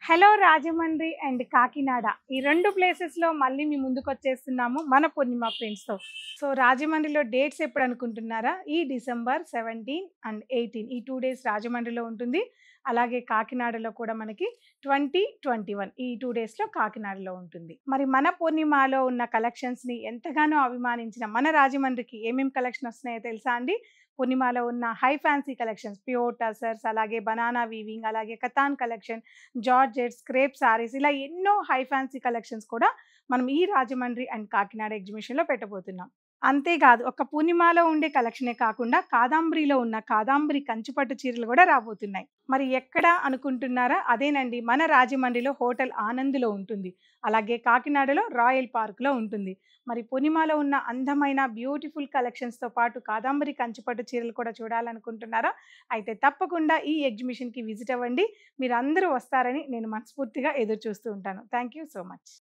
Hello Rajahmundry and Kakinada ఈ రెండు ప్లేసెస్లో మళ్ళీ మీ ముందుకు వచ్చేస్తున్నాము మన పూర్ణిమ ఫ్రెండ్స్తో. సో రాజమండ్రిలో డేట్స్ ఎప్పుడు అనుకుంటున్నారా? ఈ డిసెంబర్ 17 అండ్ 18 ఈ 2 డేస్ రాజమండ్రిలో ఉంటుంది. అలాగే కాకినాడలో కూడా మనకి 20, 21 ఈ 2 డేస్లో కాకినాడలో ఉంటుంది. మరి మన పూర్ణిమలో ఉన్న కలెక్షన్స్ని ఎంతగానో అభిమానించిన మన రాజమండ్రికి ఏమేమి కలెక్షన్ వస్తున్నాయో తెలుసా అండి? పూర్ణిమలో ఉన్న high fancy collections, pure tussars, అలాగే బనానా వీవింగ్, అలాగే katan collection, georgettes, crepe saris, ఇలా ఎన్నో హై ఫ్యాన్సీ కలెక్షన్స్ కూడా మనం ఈ రాజమండ్రి అండ్ కాకినాడ ఎగ్జిబిషన్లో పెట్టబోతున్నాం. అంతేకాదు ఒక్క పూర్ణిమలో ఉండే కలెక్షనే కాకుండా కాదాంబరిలో ఉన్న కాదాంబరి కంచిపట్టు చీరలు కూడా రాబోతున్నాయి. మరి ఎక్కడ అనుకుంటున్నారా? అదేనండి, మన రాజమండ్రిలో హోటల్ ఆనంద్లో ఉంటుంది. అలాగే కాకినాడలో రాయల్ పార్క్లో ఉంటుంది. మరి పూర్ణిమలో ఉన్న అందమైన బ్యూటిఫుల్ కలెక్షన్స్తో పాటు కాదాంబరి కంచిపట్టు చీరలు కూడా చూడాలనుకుంటున్నారా? అయితే తప్పకుండా ఈ ఎగ్జిబిషన్కి విజిట్ అవ్వండి. మీరందరూ వస్తారని నేను మనస్ఫూర్తిగా ఎదురు చూస్తూ ఉంటాను. Thank you so much.